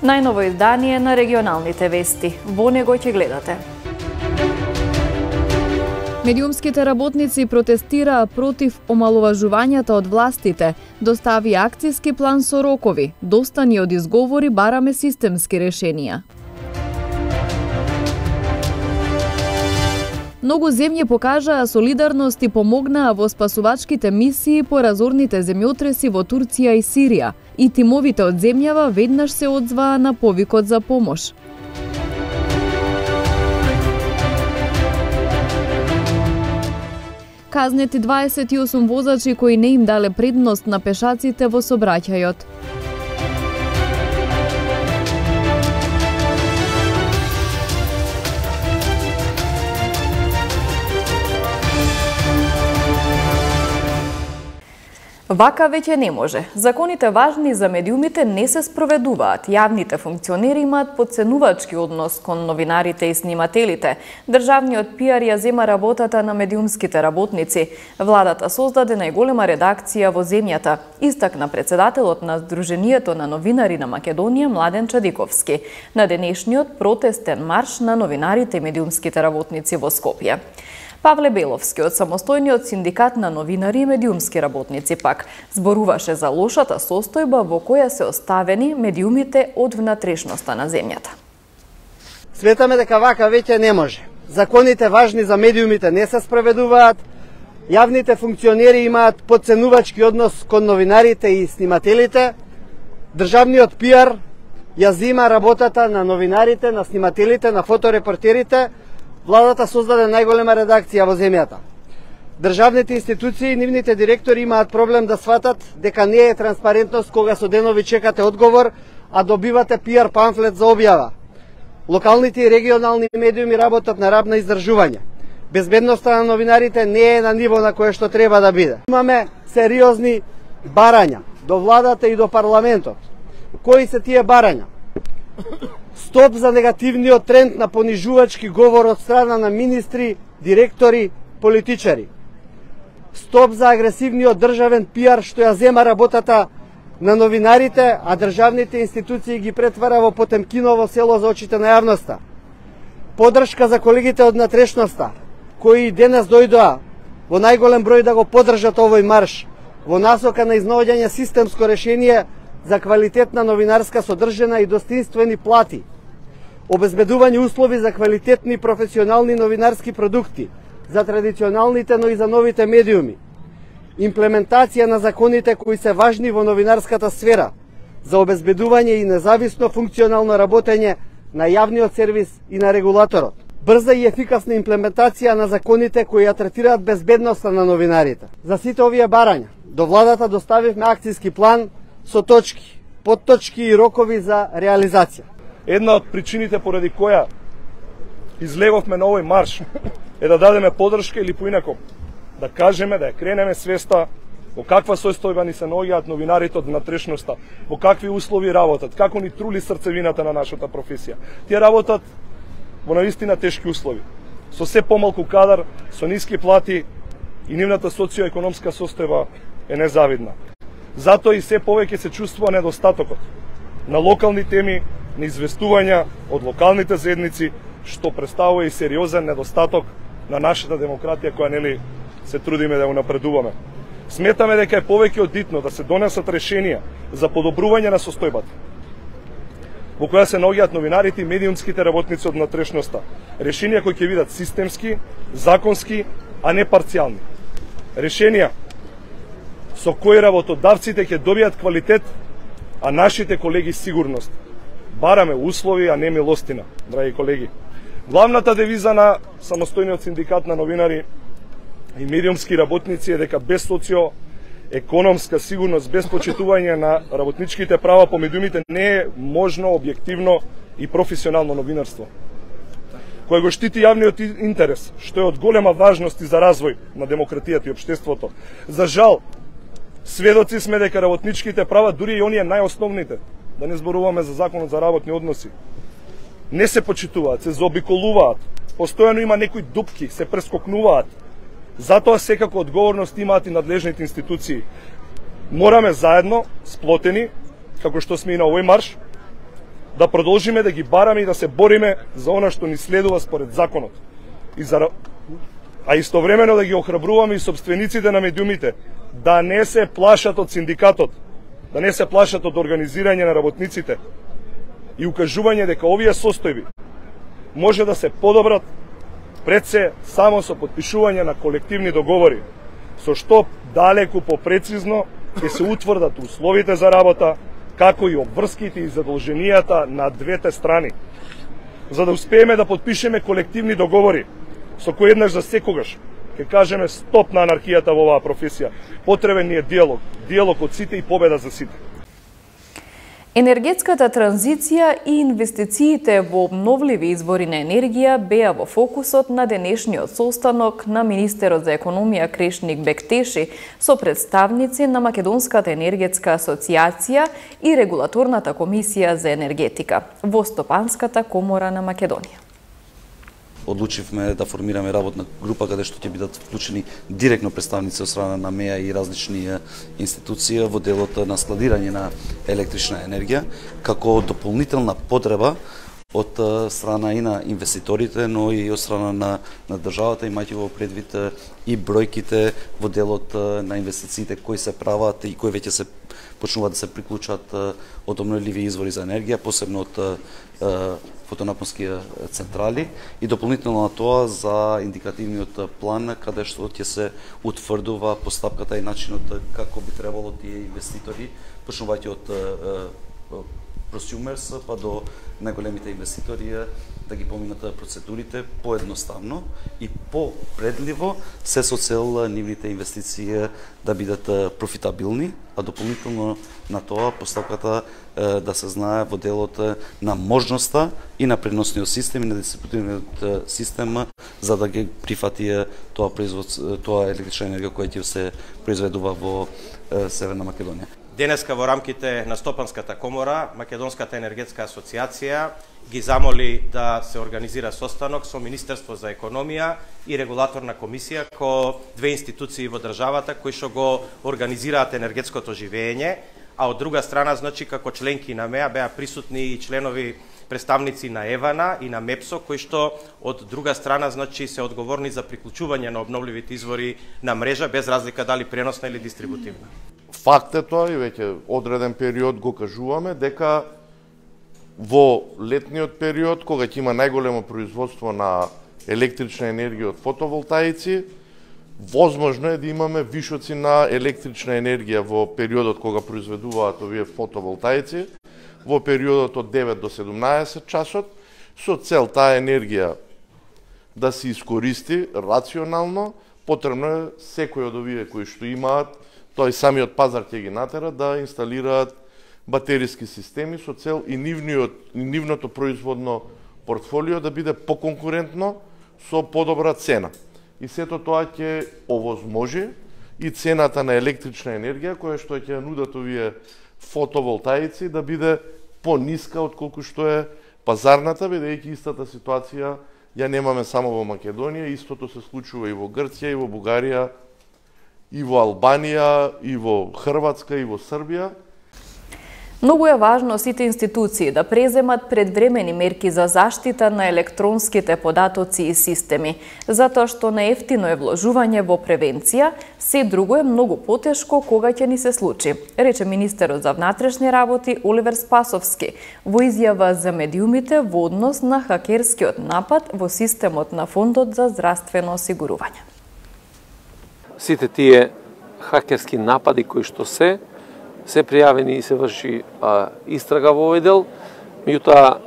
Најново издание на регионалните вести. Во него ќе гледате. Медиумските работници протестираа против омаловажувањата од властите, достави акцијски план со рокови, доста ни од изговори бараме системски решенија. Многу земји покажаа солидарност и помогнаа во спасувачките мисии по разорните земјотреси во Турција и Сирија, и тимовите од земјава веднаш се одзваа на повикот за помош. Казнети 28 возачи кои не им дале предност на пешаците во сообраќајот. Вака веќе не може. Законите важни за медиумите не се спроведуваат. Јавните функционери имаат потценувачки однос кон новинарите и снимателите. Државниот пиар ја зема работата на медиумските работници. Владата создаде најголема редакција во земјата, истакна председателот на Сдруженијето на новинари на Македонија Младен Чадиковски на денешниот протестен марш на новинарите и медиумските работници во Скопје. Павле Беловски од самостојниот синдикат на новинари и медиумски работници пак зборуваше за лошата состојба во која се оставени медиумите од внатрешноста на земјата. Сметаме дека вака веќе не може. Законите важни за медиумите не се спроведуваат, јавните функционери имаат потценувачки однос кон новинарите и снимателите, државниот пиар ја зема работата на новинарите, на снимателите, на фоторепортерите. Владата создаде најголема редакција во земјата. Државните институции и нивните директори имаат проблем да сватат дека не е транспарентност кога со денови чекате одговор, а добивате пиар памфлет за објава. Локалните и регионални медиуми работат на раб на издржување. Безбедноста на новинарите не е на ниво на кое што треба да биде. Имаме сериозни барања до владата и до парламентот. Кои се тие барања? Стоп за негативниот тренд на понижувачки говор од страна на министри, директори, политичари. Стоп за агресивниот државен пиар што ја зема работата на новинарите, а државните институции ги претвара во Потемкиново село за очите на јавноста. Подршка за колегите од натрешноста, кои денес дојдоа во најголем број да го поддржат овој марш, во насока на изнаоѓање системско решение за квалитетна новинарска содржина и достоинствени плати, обезбедување услови за квалитетни професионални новинарски продукти, за традиционалните, но и за новите медиуми, имплементација на законите кои се важни во новинарската сфера, за обезбедување и независно функционално работење на јавниот сервис и на регулаторот, брза и ефикасна имплементација на законите кои ја третираат безбедноста на новинарите. За сите овие барања, до владата доставивме акцијски план со точки, подточки и рокови за реализација. Една од причините поради која излеговме на овој марш е да дадеме поддршка или поинако да кажеме, да ја кренеме свеста во каква состојба ни се наоѓаат новинарите од внатрешноста, во какви услови работат, како ни трули срцевината на нашата професија. Тие работат во наистина тешки услови, со се помалку кадар, со ниски плати и нивната социоекономска состојба е незавидна. Затоа и се повеќе се чувствува недостатокот на локални теми, на известувања од локалните заедници, што представува и сериозен недостаток на нашата демократија која нели се трудиме да ја напредуваме. Сметаме дека е повеќе од битно да се донесат решенија за подобрување на состојбата во која се наоѓаат новинарите и медиумските работници од внатрешноста. Решенија кои ќе бидат системски, законски, а не парцијални. Решенија со кои работодавците ќе добијат квалитет, а нашите колеги сигурност. Бараме услови, а не милостина, драги колеги. Главната девиза на самостојниот синдикат на новинари и медиумски работници е дека без социоекономска сигурност, без почитување на работничките права по медиумите не е можно објективно и професионално новинарство, кој го штити јавниот интерес, што е од голема важност и за развој на демократијата и општеството. За жал, сведоци сме дека работничките права, дури и оние најосновните, да не зборуваме за законот за работни односи, не се почитуваат, се заобиколуваат, постојано има некои дупки, се прескокнуваат. Затоа секако одговорност имаат и надлежните институции. Мораме заедно, сплотени, како што сме и на овој марш, да продолжиме да ги бараме и да се бориме за она што ни следува според законот. А истовремено да ги охрабруваме и собствениците на медиумите да не се плашат од синдикатот, да не се плашат од организирање на работниците и укажување дека овие состојби може да се подобрат пред се само со потпишување на колективни договори, со што далеку попрецизно ќе се утврдат условите за работа, како и обврските и задолженијата на двете страни. За да успееме да потпишеме колективни договори, со кои еднаш за секогаш ќе кажеме стоп на анархијата во оваа професија. Потребен ни е диалог, диалог од сите и победа за сите. Енергетската транзиција и инвестициите во обновливи извори на енергија беа во фокусот на денешниот состанок на министерот за економија Крешник Бектеши со представници на Македонската енергетска асоциација и Регулаторната комисија за енергетика во Стопанската комора на Македонија. Одлучивме да формираме работна група каде што ќе бидат вклучени директно представници од страна на МЕА и различни институции во делот на складирање на електрична енергија, како дополнителна потреба од страна и на инвеститорите, но и од страна на државата, имајќи во предвид и бројките во делот на инвестициите кои се прават и кои веќе се почнуваат да се приклучат од обновливи извори за енергија, посебно од фотонапонски централи, и дополнително на тоа за индикативниот план каде што ќе се утврдува постапката и начинот како би требало тие инвеститори, почнувајќи од просумерс па до најголемите инвеститори да ги поминат процедурите поедноставно и попредливо, се со цел нивните инвестиции да бидат профитабилни, а дополнително на тоа постапката да се знае во делот на можноста и на преносниот систем и на дистрибутивниот систем за да ги прифати тоа електрична енергија која ќе се произведува во Северна Македонија. Денеска во рамките на Стопанската комора, Македонската енергетска асоциација ги замоли да се организира состанок со Министерство за економија и Регулаторна комисија ко две институции во државата кои што го организираат енергетското живење, а од друга страна, значи, како членки на МЕА беа присутни и членови представници на ЕВАНА и на МЕПСО, кои што од друга страна, значи, се одговорни за приклучување на обновливите извори на мрежа, без разлика дали преносна или дистрибутивна. Факт е тоа и веќе одреден период го кажуваме дека во летниот период, кога ќе има најголемо производство на електрична енергија од фотоволтаици, возможно е да имаме вишоци на електрична енергија во периодот кога произведуваат овие фотоволтаици, во периодот од 9 до 17 часот, со цел таа енергија да се искористи рационално. Потребно е секој од овие кои што имаат, тој самиот пазар ќе ги натера да инсталираат батериски системи со цел и нивното производно портфолио да биде поконкурентно со подобра цена. И сето тоа ќе овозможи и цената на електрична енергија која што ќе нудат овие фотоволтаици да биде пониска отколку што е пазарната, бидејќи истата ситуација ја немаме само во Македонија, истото се случува и во Грција, и во Бугарија, и во Албанија, и во Хрватска, и во Србија. Многу е важно сите институции да преземат предвремени мерки за заштита на електронските податоци и системи, затоа што неевтино е вложување во превенција, се друго е многу потешко кога ќе ни се случи, рече министерот за внатрешни работи Оливер Спасовски во изјава за медиумите во однос на хакерскиот напад во системот на Фондот за здравствено осигурување. Сите тие хакерски напади кои што се пријавени и се врши истрага во овој дел, меѓутоа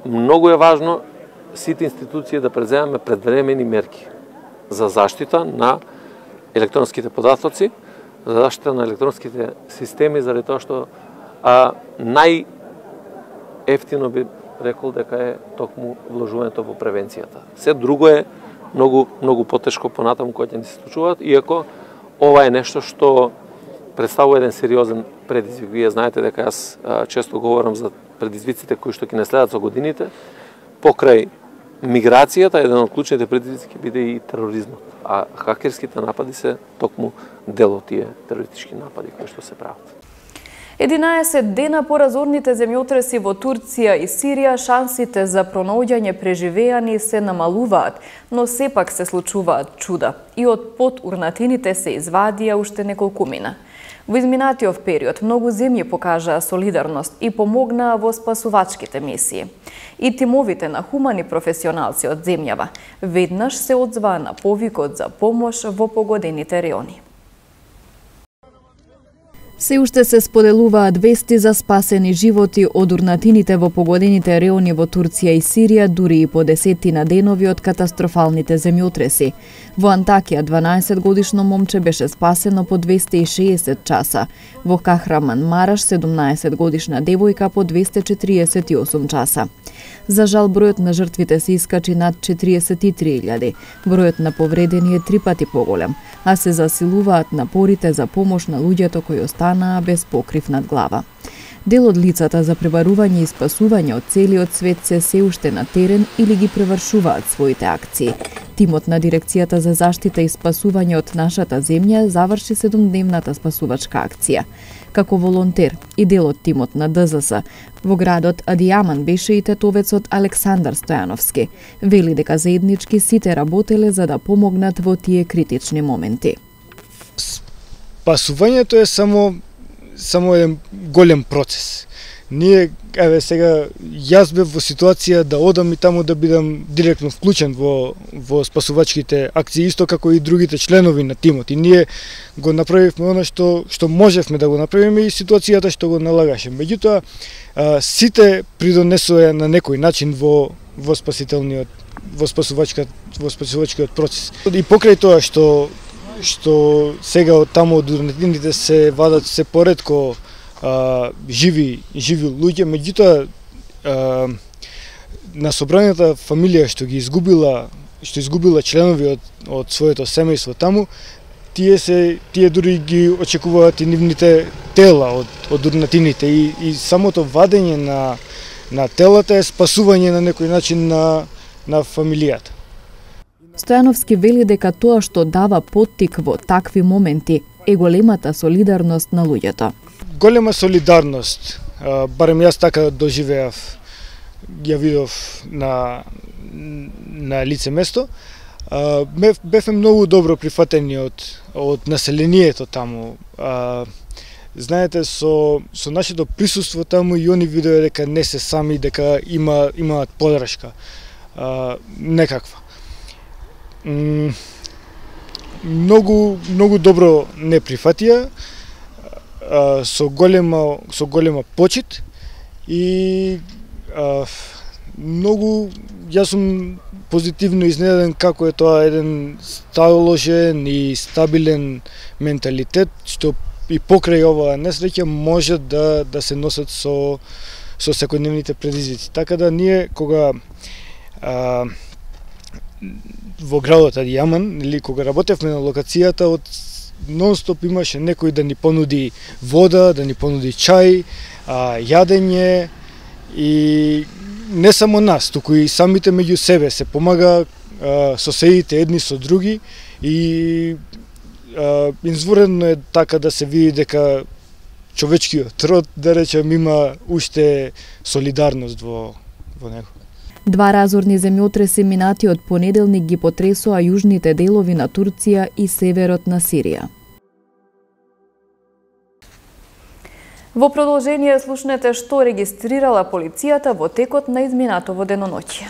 многу е важно сите институции да преземаме предвремени мерки за заштита на електронските податоци, за заштита на електронските системи, заради тоа што најефтино би рекол дека е токму вложувањето во превенцијата. Се друго е многу потешко понатаму кога ќе ни се случуваат, иако ова е нешто што представува еден сериозен предизвик. Вие знаете дека јас често говорам за предизвиците кои што ќе не следат со годините. Покрај миграцијата, еден од клучните предизвици ќе биде и тероризмот. А хакерските напади се токму дел од тие терористички напади кои што се прават. 11 дена по разорните земјотреси во Турција и Сирија, шансите за пронаоѓање преживеани се намалуваат, но сепак се случуваат чуда. И од под урнатините се извадија уште неколкумина. Во изминатиот период многу земји покажаа солидарност и помогнаа во спасувачките мисии. И тимовите на хумани професионалци од земјава веднаш се одзваа на повикот за помош во погодените реони. Се уште се споделуваат вести за спасени животи од урнатините во погодените реони во Турција и Сирија, дури и по десетина денови од катастрофалните земјотреси. Во Антакија 12-годишно момче беше спасено по 260 часа. Во Кахраман Мараш 17-годишна девојка по 248 часа. За жал, бројот на жртвите се искачи над 43.000. Бројот на повредени е 3 пати поголем, а се засилуваат напорите за помош на луѓето кои останаа без покрив над глава. Дел од лицата за пребарување и спасување од целиот свет се уште на терен или ги превршуваат своите акции. Тимот на Дирекцијата за заштита и спасување од нашата земја заврши 7-дневната спасувачка акција. Како волонтер и дел од тимот на ДЗС, во градот Адијаман беше и тетовецот Александар Стојановски. Вели дека заеднички сите работеле за да помогнат во тие критични моменти. Спасувањето е само еден голем процес. Ние, сега, јас бев во ситуација да одам и таму да бидам директно вклучен во спасувачките акции, исто како и другите членови на тимот. И ние го направивме она што можевме да го направиме и ситуацијата што го налагаше. Меѓутоа, сите придонесоа на некој начин во спасувачкиот процес. И покрај тоа што сега од таму од урнатините се вадат се поретко живи луѓе, меѓутоа на собраната фамилија што изгубила членови од своето семејство таму, тие дури ги очекуваат и нивните тела од урнатините и самото вадење на телата е спасување на некој начин на фамилијата. Стојановски вели дека тоа што дава поттик во такви моменти е големата солидарност на луѓето. Голема солидарност, барем јас така доживеав, ја видов на лице место. Бевме многу добро прифатени од населението таму. Знаете, со нашето присуство таму и они видоа дека не се сами, дека имаат подршка некаква. Многу добро не прифатија, со голема почит и јас сум позитивно изненаден како е тоа еден сталожен и стабилен менталитет што и покрај оваа несреќа може да се носат со секојдневните предизвици. Така да ние кога во градот Адијаман, или кога работевме на локацијата, нон-стоп имаше некој да ни понуди вода, да ни понуди чај, јадење и не само нас, туку и самите меѓу себе се помага соседите едни со други и изворедно е така да се види дека човечкиот род, да речем, има уште солидарност во него. Два разорни земјотреси минатиот понеделник ги потресоа јужните делови на Турција и северот на Сирија. Во продолжение слушнете што регистрирала полицијата во текот на изминатово деноноќие.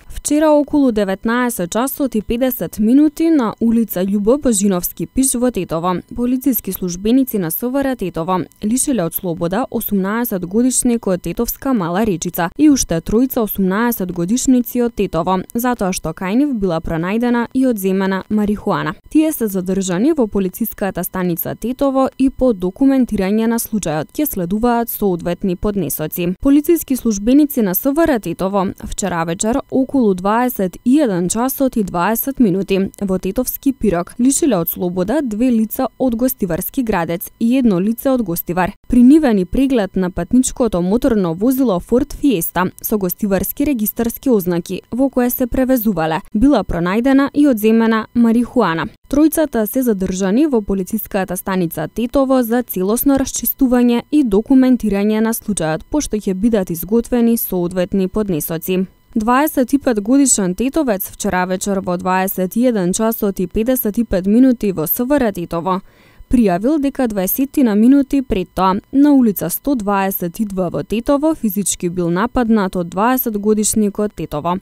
Вчера околу 19 часот и 50 минути на улица Љубо Божиновски пиш во Тетово, полициски службеници на СВР Тетово лишиле од слобода 18-годишник од Тетовска Мала Речица и уште тројца 18-годишници од Тетово, затоа што кај нив била пронајдена и одземена марихуана. Тие се задржани во полициската станица Тетово и по документирање на случајот ќе следуваат соодветни поднесоци. Полициски службеници на СВР Тетово вчера вечер околу околу 21 часот и 20 минути во Тетовски Пирок лишиле од слобода 2 лица од Гостиварски Градец и 1 лице од Гостивар. При нивен преглед на патничкото моторно возило Ford Fiesta со гостиварски регистарски ознаки во кое се превезувале, била пронајдена и одземена марихуана. Тројцата се задржани во полициската станица Тетово за целосно расчистување и документирање на случајот, пошто ќе бидат изготвени соодветни поднесоци. 25 годишен тетовец вчера вечер во 21 часот и 55 минути во СВР Тетово пријавил дека 20 на минути пред тоа на улица 122 во Тетово физички бил нападнат од 20 годишникот Тетово.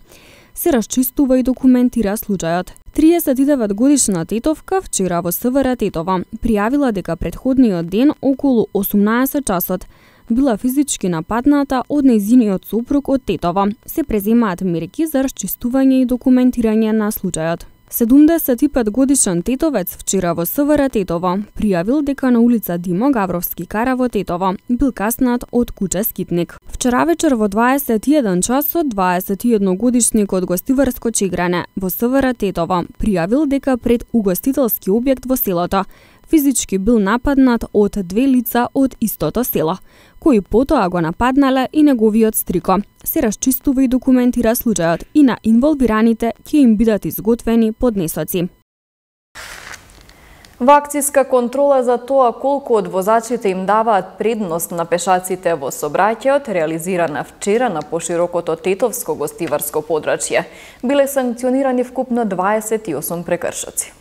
Се расчистува и документира случајот. 39 годишна тетовка вчера во СВР Тетово пријавила дека претходниот ден околу 18 часот била физички нападната од нејзиниот сопруг од Тетово. Се преземаат мерки за расчистување и документирање на случајот. 75 годишен тетовец вчера во СВР Тетово пријавил дека на улица Димо Гавровски кара во Тетово бил каснат од куче скитник. Вчера вечер во 21 часот 21 годишник од Гостиварско Чегране во СВР Тетово пријавил дека пред угостителски објект во селото физички бил нападнат од 2 лица од истото село, кои потоа го нападнале и неговиот стрико. Се расчистува и документира случајот и на инволвираните ќе им бидат изготвени поднесоци. Во акцијска контрола за тоа колку од возачите им даваат предност на пешаците во сообраќајот, реализирана вчера на поширокото Тетовско гостиварско подрачје, биле санкционирани вкупно 28 прекршоци.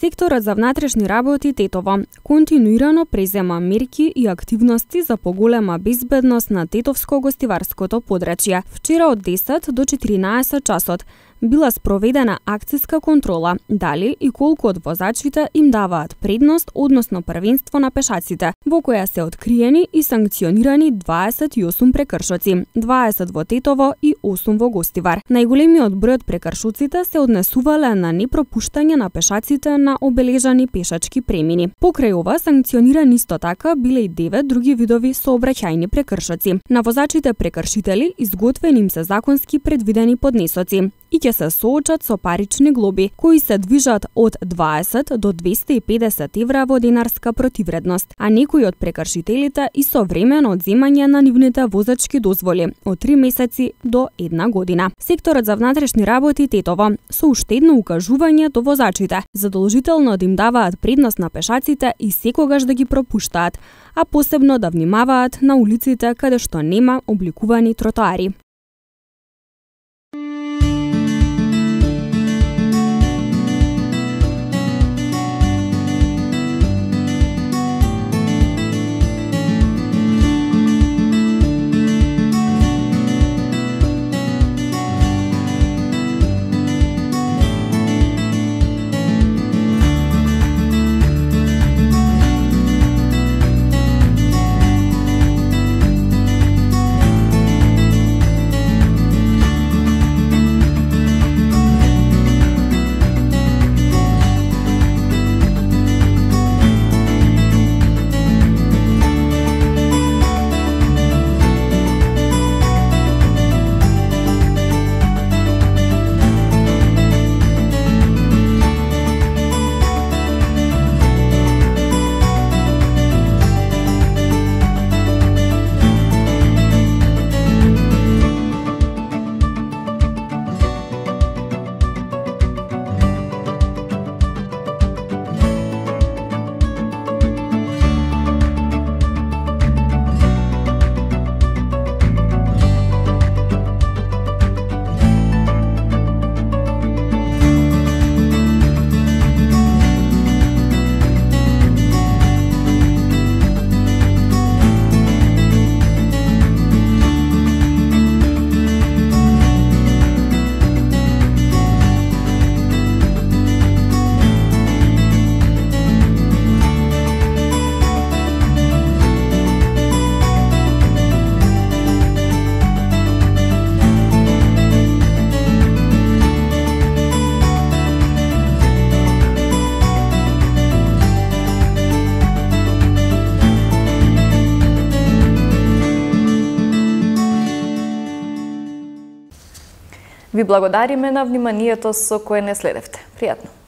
Секторот за внатрешни работи Тетово континуирано презема мерки и активности за поголема безбедност на Тетовско-гостиварското подрачје. Вчера од 10 до 14 часот била спроведена акцијска контрола дали и колку од возачите им даваат предност, односно првенство на пешаците, во која се откриени и санкционирани 28 прекршоци, 20 во Тетово и 8 во Гостивар. Најголемиот број од прекршоците се однесувале на непропуштање на пешаците на обележани пешачки премини. Покрај ова санкционирани исто така биле и 9 други видови сообраќајни прекршоци. На возачите прекршители изготвени им се законски предвидени поднесоци и ќе се соочат со парични глоби, кои се движат од 20 до 250 евра во денарска противредност, а некои од прекршителите и со времено одземање на нивните возачки дозволи од 3 месеци до 1 година. Секторот за внатрешни работи Тетово со уште едно укажување до возачите, задолжително да им даваат предност на пешаците и секогаш да ги пропуштаат, а посебно да внимаваат на улиците каде што нема обликувани тротоари. Ви благодариме на вниманието со кое не следевте. Пријатно.